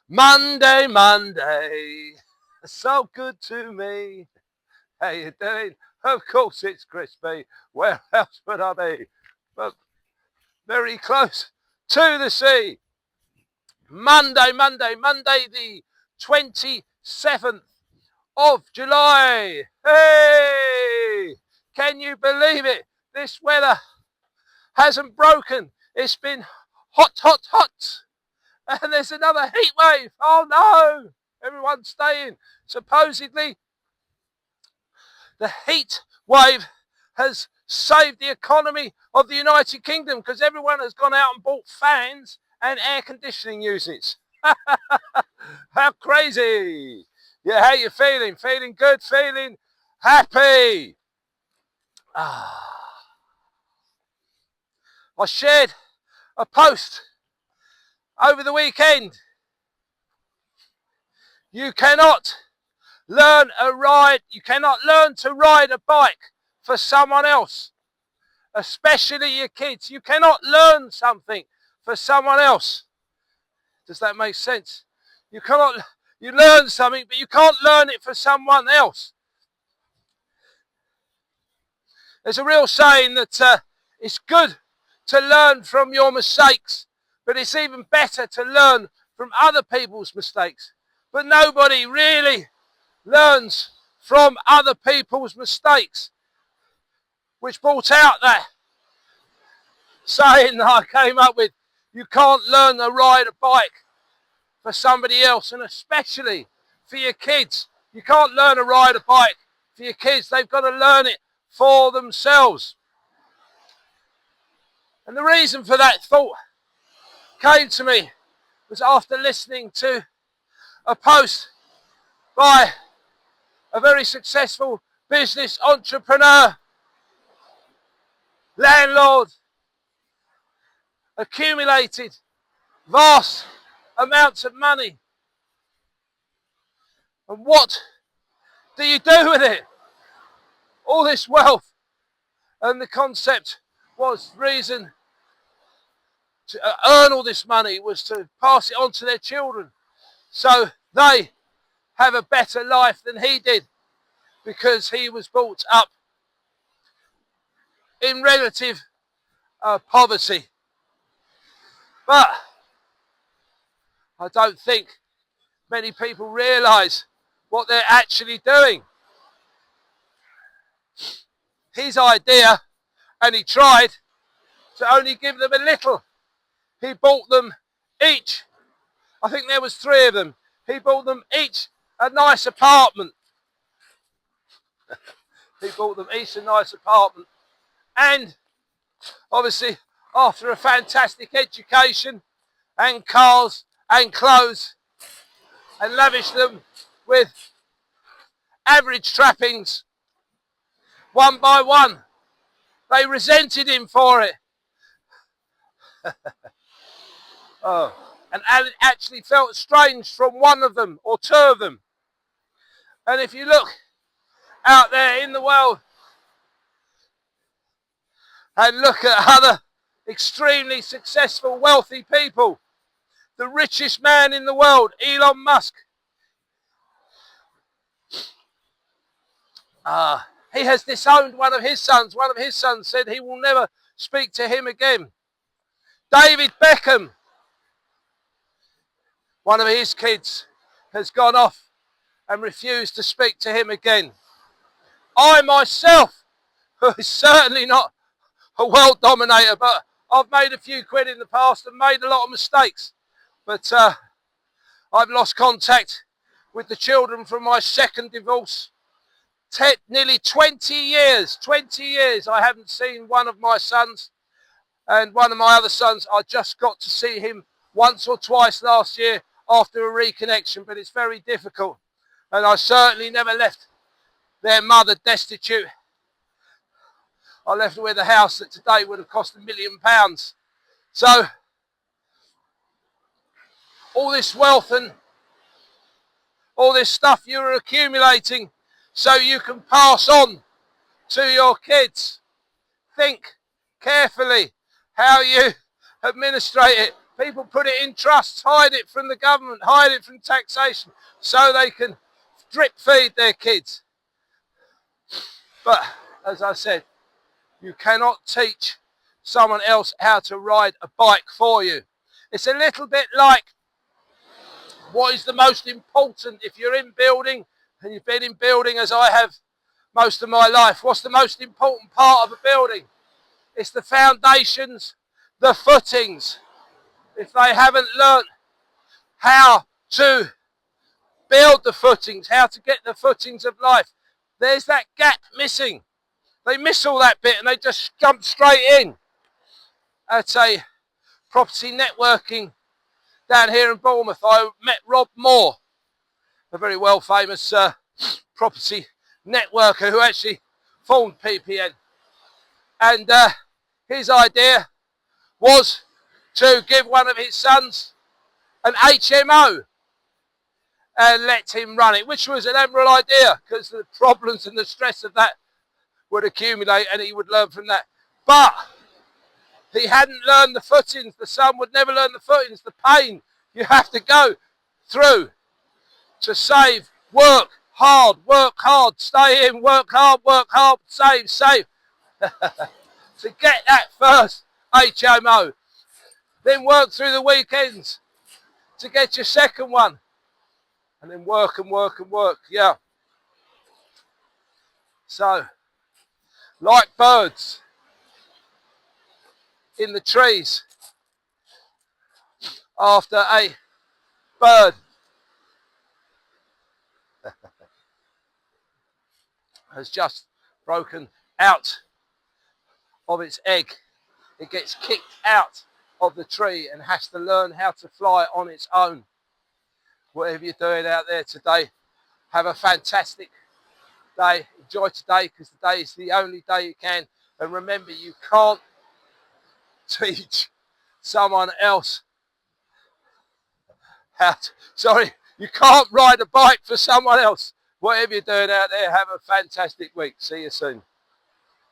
Monday, Monday, so good to me. How you doing? Of course it's crispy. Where else would I be? But very close to the sea. Monday the 27th of July. Hey! Can you believe it? This weather hasn't broken. It's been hot, hot, hot. And there's another heat wave. Oh no! Everyone's staying. Supposedly, the heat wave has saved the economy of the United Kingdom because everyone has gone out and bought fans and air conditioning units. How crazy! Yeah, how you feeling? Feeling good? Feeling happy? I shared a post over the weekend. You cannot learn to ride a bike for someone else, especially your kids. You cannot learn something for someone else. Does that make sense? You learn something, but you can't learn it for someone else. There's a real saying that it's good to learn from your mistakes, but it's even better to learn from other people's mistakes. But nobody really learns from other people's mistakes, which brought out that saying that I came up with: you can't learn to ride a bike for somebody else, and especially for your kids. You can't learn to ride a bike for your kids. They've got to learn it for themselves. And the reason for that thought came to me was after listening to a post by a very successful business entrepreneur, landlord, accumulated vast amounts of money. And what do you do with it? All this wealth. And the concept was, reason to earn all this money was to pass it on to their children, so they have a better life than he did, because he was brought up in relative poverty. But I don't think many people realise what they're actually doing. His idea, and he tried to only give them a little. He bought them each, I think there was 3 of them, he bought them each a nice apartment. He bought them each a nice apartment. And obviously, after a fantastic education and cars and clothes, and lavished them with average trappings, one by one, they resented him for it. And actually felt estranged from one of them or 2 of them. And if you look out there in the world and look at other extremely successful, wealthy people, the richest man in the world, Elon Musk, he has disowned one of his sons. One of his sons said he will never speak to him again. David Beckham, one of his kids, has gone off and refused to speak to him again. I myself, who is certainly not a world dominator, but I've made a few quid in the past and made a lot of mistakes. But I've lost contact with the children from my second divorce. Nearly 20 years I haven't seen one of my sons. And one of my other sons, I just got to see him once or twice last year after a reconnection, but it's very difficult. And I certainly never left their mother destitute. I left her with a house that today would have cost £1 million. So all this wealth and all this stuff you're accumulating so you can pass on to your kids. Think carefully how you administrate it. People put it in trusts, hide it from the government, hide it from taxation, so they can drip feed their kids. But as I said, you cannot teach someone else how to ride a bike for you. It's a little bit like what is the most important if you're in building, and you've been in building as I have most of my life. What's the most important part of a building? It's the foundations, the footings. If they haven't learnt how to build the footings, how to get the footings of life, there's that gap missing. They miss all that bit and they just jump straight in. At a property networking down here in Bournemouth, I met Rob Moore, a very well famous property networker who actually formed PPN. And his idea was to give one of his sons an HMO and let him run it, which was an admirable idea because the problems and the stress of that would accumulate and he would learn from that. But he hadn't learned the footings. The son would never learn the footings, the pain you have to go through to save, work hard, stay in, work hard, save. To get that first HMO. Then work through the weekends to get your second one. And then work and work and work, yeah. So, like birds in the trees, after a bird has just broken out of its egg, it gets kicked out of the tree and has to learn how to fly on its own. Whatever you're doing out there today, have a fantastic day. Enjoy today because today is the only day you can. And remember, you can't teach someone else you can't ride a bike for someone else. Whatever you're doing out there, have a fantastic week. See you soon.